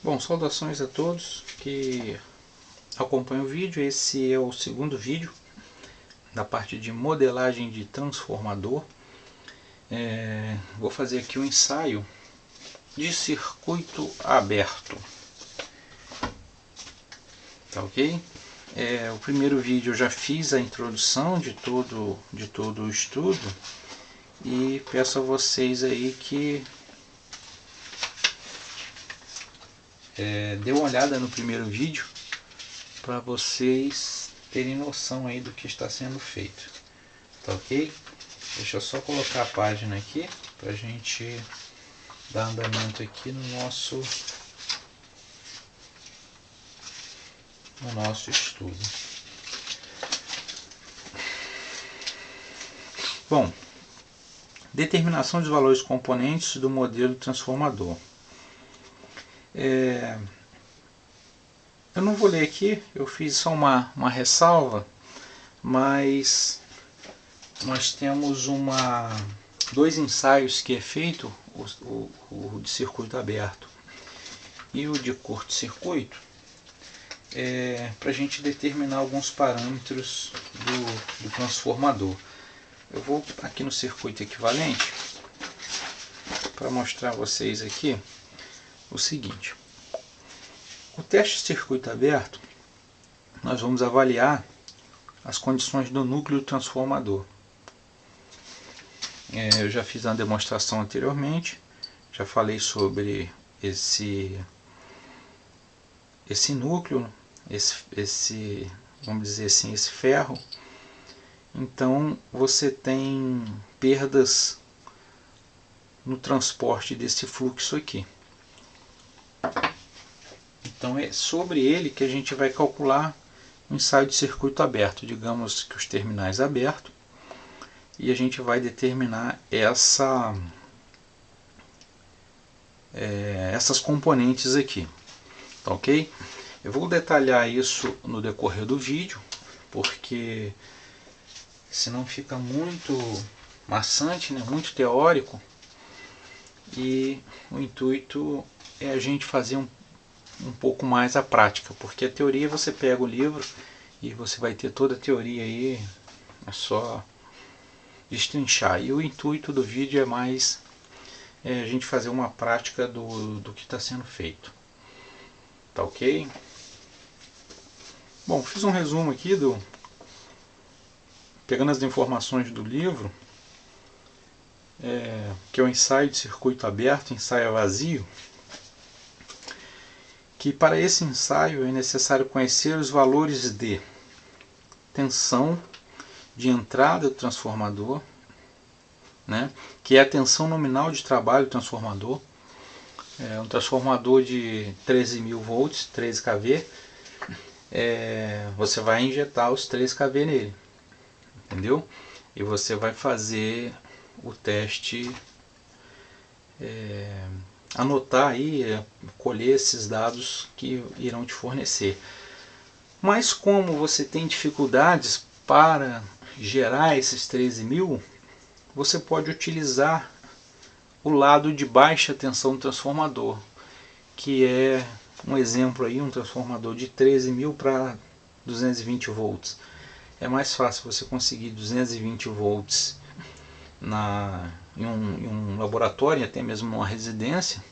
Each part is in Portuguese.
Bom, saudações a todos que acompanham o vídeo. Esse é o segundo vídeo da parte de modelagem de transformador. Vou fazer aqui um ensaio de circuito aberto. Tá ok? O primeiro vídeo eu já fiz a introdução de todo o estudo e peço a vocês aí que dê uma olhada no primeiro vídeo para vocês terem noção aí do que está sendo feito. Tá ok? Deixa eu só colocar a página aqui para a gente dar andamento aqui no nosso estudo. Bom, determinação dos valores componentes do modelo transformador. Eu não vou ler aqui, eu fiz só uma ressalva, mas nós temos dois ensaios que é feito, o de circuito aberto e o de curto-circuito, para a gente determinar alguns parâmetros do transformador. Eu vou aqui no circuito equivalente para mostrar a vocês aqui o seguinte. O teste de circuito aberto, nós vamos avaliar as condições do núcleo transformador. Eu já fiz uma demonstração anteriormente, já falei sobre esse núcleo, vamos dizer assim, esse ferro. Então você tem perdas no transporte desse fluxo aqui. Então é sobre ele que a gente vai calcular o ensaio de circuito aberto, digamos que os terminais abertos, e a gente vai determinar essas componentes aqui, tá ok? Eu vou detalhar isso no decorrer do vídeo, porque senão fica muito maçante, né? Muito teórico, e o intuito é a gente fazer um pouco mais a prática, porque a teoria você pega o livro e você vai ter toda a teoria aí, é só destrinchar, e o intuito do vídeo é mais a gente fazer uma prática do que está sendo feito, tá ok? Bom, fiz um resumo aqui pegando as informações do livro, que é o ensaio de circuito aberto, ensaio vazio, que para esse ensaio é necessário conhecer os valores de tensão de entrada do transformador, né, que é a tensão nominal de trabalho do transformador. Um transformador de 13.000 volts, 13 kV, você vai injetar os 13 kV nele, entendeu? E você vai fazer o teste, anotar aí, colher esses dados que irão te fornecer. Mas como você tem dificuldades para gerar esses 13.000, você pode utilizar o lado de baixa tensão do transformador, que é um exemplo aí, um transformador de 13.000 para 220 volts. É mais fácil você conseguir 220 volts em um laboratório, até mesmo numa residência,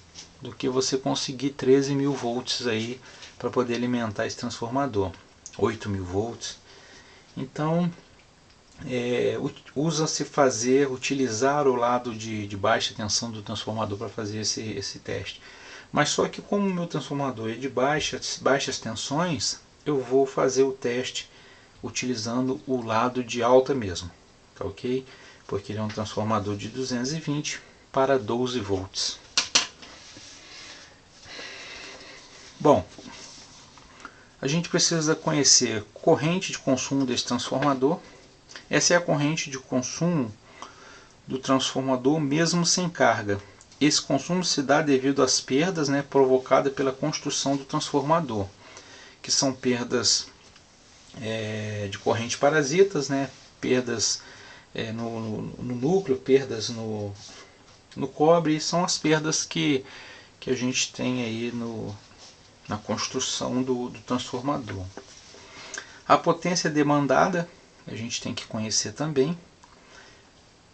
do que você conseguir 13.000 volts aí para poder alimentar esse transformador, 8.000 volts. Então usa-se utilizar o lado de baixa tensão do transformador para fazer esse teste. Mas só que como o meu transformador é de baixas tensões, eu vou fazer o teste utilizando o lado de alta mesmo, tá ok? Porque ele é um transformador de 220 para 12 volts. Bom, a gente precisa conhecer a corrente de consumo desse transformador. Essa é a corrente de consumo do transformador mesmo sem carga. Esse consumo se dá devido às perdas, né, provocadas pela construção do transformador, que são perdas de corrente parasitas, né, perdas no núcleo, perdas no cobre, são as perdas que a gente tem aí na construção do transformador. A potência demandada a gente tem que conhecer também.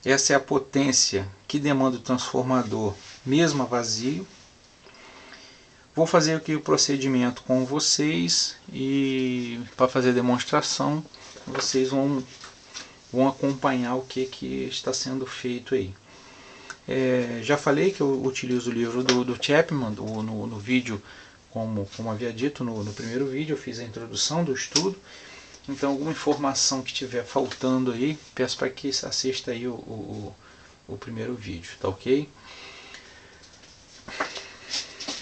Essa é a potência que demanda o transformador mesmo a vazio. Vou fazer aqui o procedimento com vocês e para fazer a demonstração vocês vão acompanhar o que está sendo feito aí. Já falei que eu utilizo o livro do Chapman no vídeo, como havia dito no primeiro vídeo, eu fiz a introdução do estudo. Então alguma informação que estiver faltando aí, peço para que assista aí o primeiro vídeo, tá ok?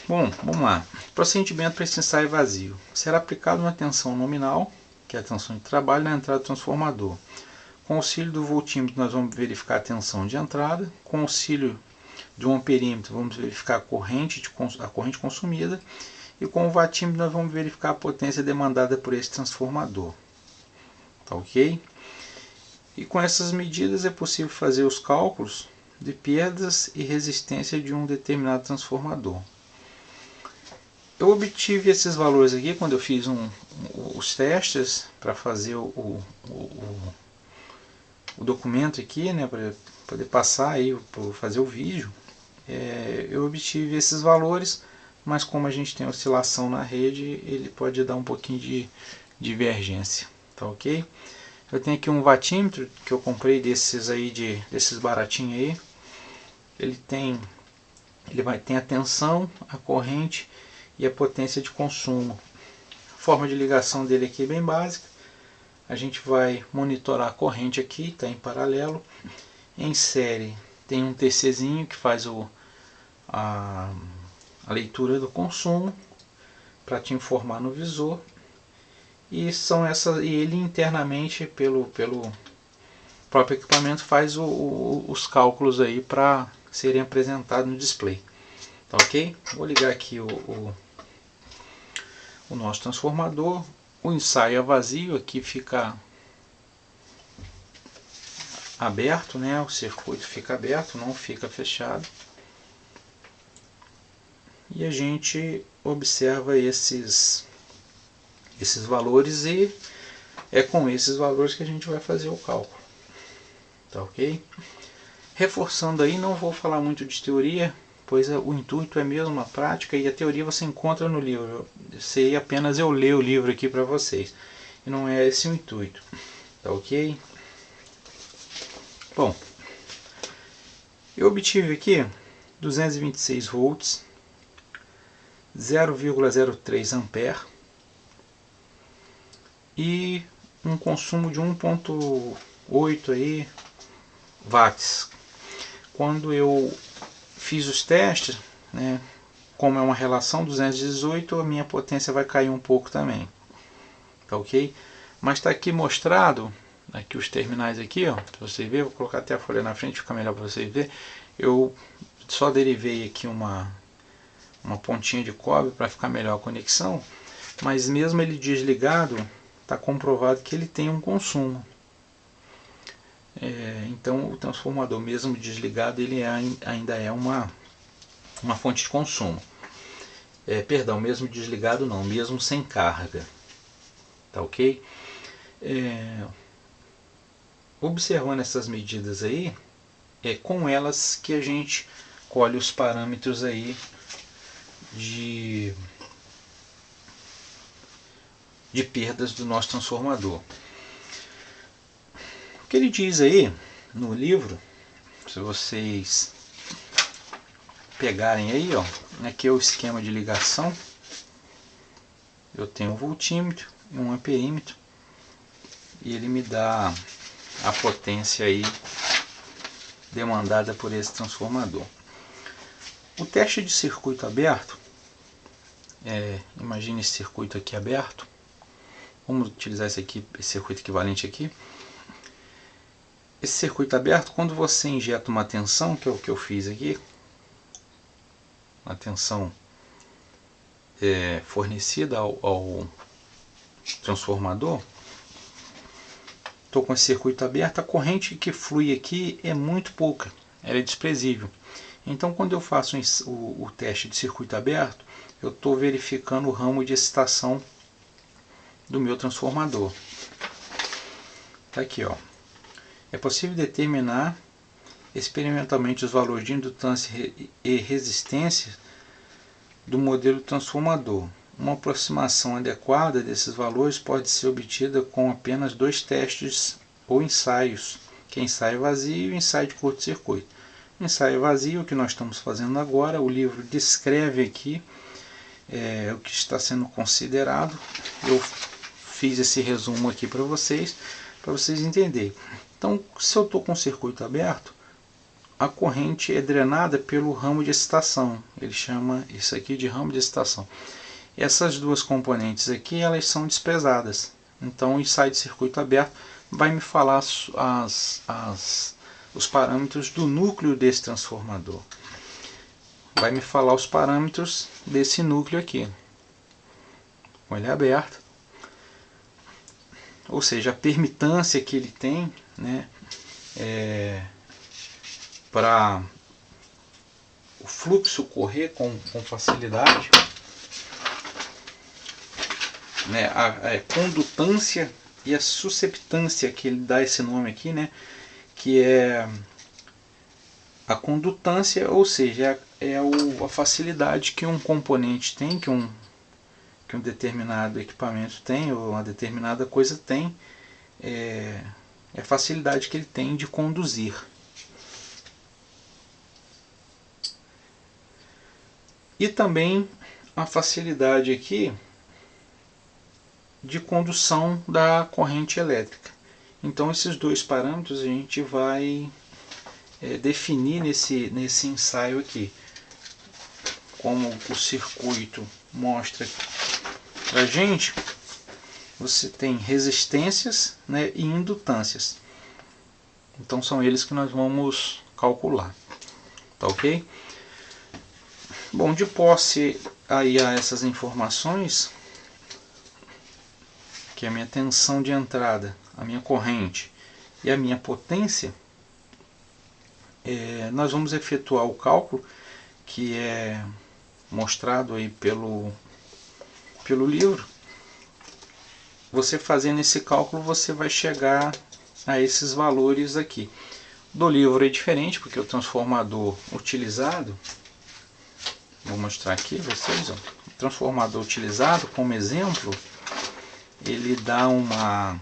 Bom, vamos lá. Procedimento para esse ensaio vazio. Será aplicada uma tensão nominal, que é a tensão de trabalho, na entrada do transformador. Com o auxílio do voltímetro nós vamos verificar a tensão de entrada. Com o auxílio de um amperímetro vamos verificar a corrente consumida. E com o watímetro nós vamos verificar a potência demandada por esse transformador. Tá ok? E com essas medidas é possível fazer os cálculos de perdas e resistência de um determinado transformador. Eu obtive esses valores aqui quando eu fiz os testes para fazer o documento aqui, né, para poder passar aí, para fazer o vídeo. Eu obtive esses valores, mas como a gente tem oscilação na rede, ele pode dar um pouquinho de divergência. Tá ok? Eu tenho aqui um watímetro que eu comprei desses baratinhos aí. Ele tem a tensão, a corrente e a potência de consumo. A forma de ligação dele aqui é bem básica. A gente vai monitorar a corrente aqui, está em paralelo. Em série tem um TCzinho que faz a leitura do consumo para te informar no visor. E ele internamente pelo próprio equipamento faz os cálculos aí para serem apresentados no display. Tá ok? Vou ligar aqui o nosso transformador. O ensaio é vazio, aqui fica aberto, né? O circuito fica aberto, não fica fechado. E a gente observa esses valores e é com esses valores que a gente vai fazer o cálculo. Tá ok? Reforçando aí, não vou falar muito de teoria, pois o intuito é mesmo a prática e a teoria você encontra no livro. Sei apenas eu ler o livro aqui para vocês. E não é esse o intuito. Tá ok? Bom, eu obtive aqui 226 volts, 0,03 ampere e um consumo de 1,8 aí watts. Quando eu fiz os testes, né, como é uma relação 218, a minha potência vai cair um pouco também. Tá ok? Mas está aqui mostrado, aqui os terminais aqui, ó, para você ver, vou colocar até a folha na frente, fica melhor para você ver. Eu só derivei aqui uma pontinha de cobre para ficar melhor a conexão, mas mesmo ele desligado, está comprovado que ele tem um consumo. Então o transformador mesmo desligado ele ainda é uma fonte de consumo. Perdão, mesmo desligado não, mesmo sem carga. Tá ok? Observando essas medidas aí, é com elas que a gente colhe os parâmetros aí de perdas do nosso transformador. O que ele diz aí no livro, se vocês pegarem aí, ó, aqui é o esquema de ligação. Eu tenho um voltímetro e um amperímetro e ele me dá a potência aí demandada por esse transformador. O teste de circuito aberto, imagine esse circuito aqui aberto. Vamos utilizar esse circuito equivalente aqui. Esse circuito aberto, quando você injeta uma tensão, que é o que eu fiz aqui, a tensão fornecida ao transformador, estou com esse circuito aberto, a corrente que flui aqui é muito pouca, ela é desprezível. Então, quando eu faço o teste de circuito aberto, eu estou verificando o ramo de excitação do meu transformador. Está aqui, ó. É possível determinar experimentalmente os valores de indutância e resistência do modelo transformador. Uma aproximação adequada desses valores pode ser obtida com apenas 2 testes ou ensaios, que é ensaio vazio e ensaio de curto-circuito. Ensaio vazio, o que nós estamos fazendo agora, o livro descreve aqui o que está sendo considerado. Eu fiz esse resumo aqui para vocês entenderem. Então, se eu estou com o circuito aberto, a corrente é drenada pelo ramo de excitação. Ele chama isso aqui de ramo de excitação. Essas duas componentes aqui, elas são desprezadas. Então, o ensaio de circuito aberto vai me falar os parâmetros do núcleo desse transformador. Vai me falar os parâmetros desse núcleo aqui, com ele aberto. Ou seja, a permitância que ele tem, né, para o fluxo correr com facilidade, né, a condutância e a susceptância, que ele dá esse nome aqui, né, que é a condutância, ou seja, a facilidade que um componente tem, que um determinado equipamento tem, ou uma determinada coisa tem, é a facilidade que ele tem de conduzir. E também a facilidade aqui de condução da corrente elétrica. Então, esses dois parâmetros a gente vai definir nesse ensaio aqui. Como o circuito mostra para a gente, você tem resistências, né, e indutâncias. Então, são eles que nós vamos calcular. Tá ok? Bom, de posse aí a essas informações, que é a minha tensão de entrada, a minha corrente e a minha potência, nós vamos efetuar o cálculo que é mostrado aí pelo livro. Você fazendo esse cálculo, você vai chegar a esses valores aqui. Do livro é diferente, porque o transformador utilizado, vou mostrar aqui a vocês, ó, o transformador utilizado como exemplo, ele dá um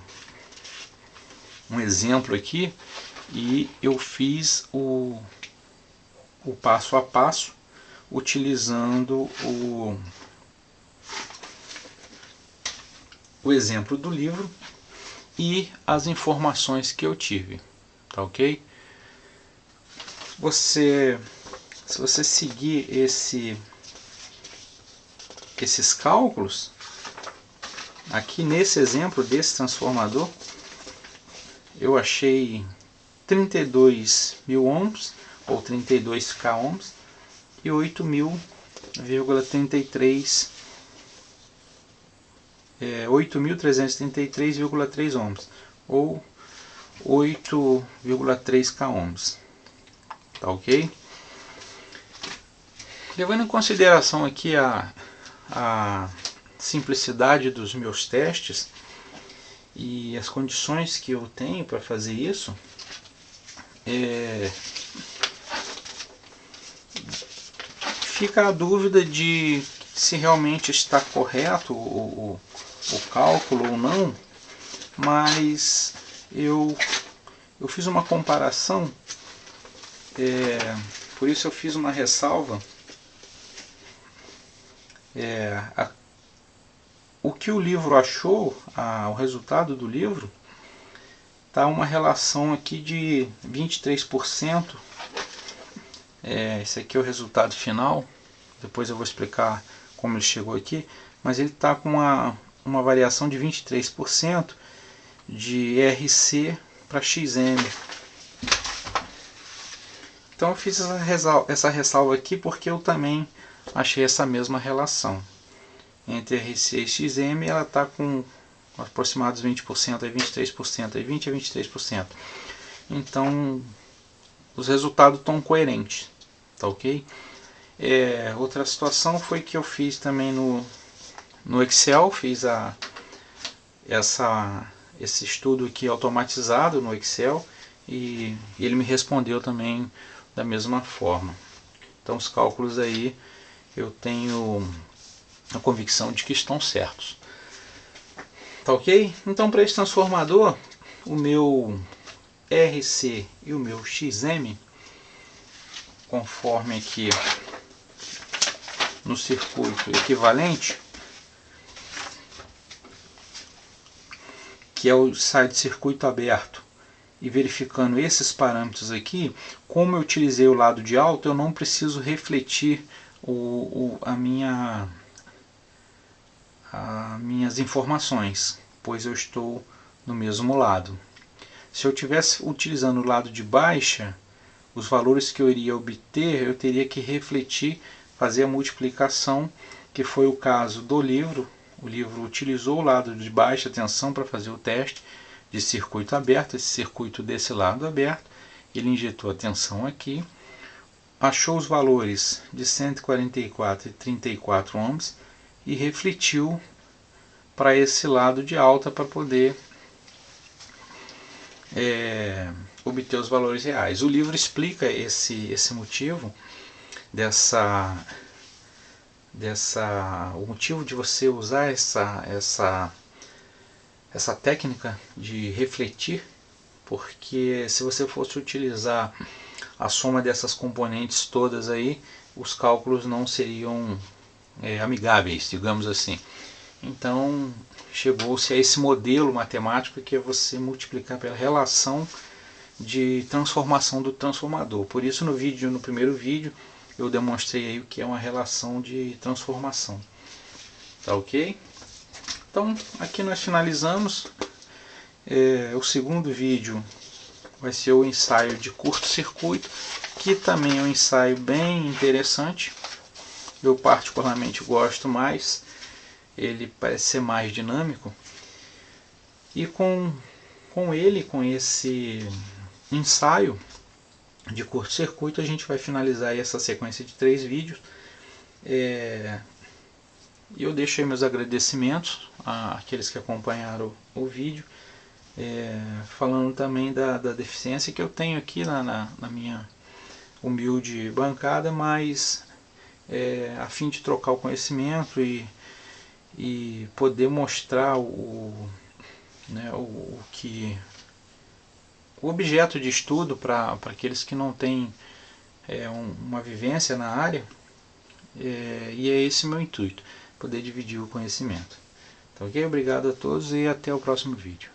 exemplo aqui, e eu fiz o passo a passo utilizando o exemplo do livro e as informações que eu tive. Tá ok? Se você seguir esses cálculos, aqui nesse exemplo desse transformador, eu achei 32.000 ohms, ou 32k ohms, e 8.333,3 ohms, ou 8,3k ohms. Tá ok? Levando em consideração aqui a simplicidade dos meus testes e as condições que eu tenho para fazer isso, fica a dúvida de se realmente está correto o cálculo ou não, mas eu fiz uma comparação, por isso eu fiz uma ressalva. O que o livro achou, o resultado do livro, está uma relação aqui de 23%. Esse aqui é o resultado final, depois eu vou explicar como ele chegou aqui, mas ele está com uma variação de 23% de RC para XM. Então eu fiz essa ressalva aqui porque eu também achei essa mesma relação entre RC e XM. Ela está com aproximados 20% a 23%, 20% a 23%. Então os resultados estão coerentes. tá ok? Outra situação foi que eu fiz também no Excel, fiz esse estudo aqui automatizado no Excel e ele me respondeu também da mesma forma. Então os cálculos aí eu tenho a convicção de que estão certos. Tá ok? Então para esse transformador, o meu RC e o meu XM, conforme aqui no circuito equivalente, que é o sai de circuito aberto, e verificando esses parâmetros aqui, como eu utilizei o lado de alta, eu não preciso refletir as minhas informações, pois eu estou no mesmo lado. Se eu estivesse utilizando o lado de baixa, os valores que eu iria obter, eu teria que refletir, fazer a multiplicação, que foi o caso do livro. O livro utilizou o lado de baixa tensão para fazer o teste de circuito aberto, esse circuito desse lado aberto. Ele injetou a tensão aqui, achou os valores de 144 e 34 ohms e refletiu para esse lado de alta para poder obter os valores reais. O livro explica esse motivo o motivo de você usar essa técnica de refletir, porque se você fosse utilizar a soma dessas componentes todas aí, os cálculos não seriam amigáveis, digamos assim. Então chegou-se a esse modelo matemático que é você multiplicar pela relação de transformação do transformador. Por isso no primeiro vídeo eu demonstrei aí o que é uma relação de transformação. Tá ok? Então aqui nós finalizamos. O segundo vídeo vai ser o ensaio de curto-circuito, que também é um ensaio bem interessante. Eu particularmente gosto mais, ele parece ser mais dinâmico. E com esse ensaio de curto-circuito, a gente vai finalizar aí essa sequência de 3 vídeos. E eu deixo aí meus agradecimentos àqueles que acompanharam o vídeo, falando também da deficiência que eu tenho aqui na minha humilde bancada, mas a fim de trocar o conhecimento e poder mostrar o objeto de estudo para aqueles que não têm uma vivência na área, e é esse meu intuito, poder dividir o conhecimento. Tá ok? Obrigado a todos e até o próximo vídeo.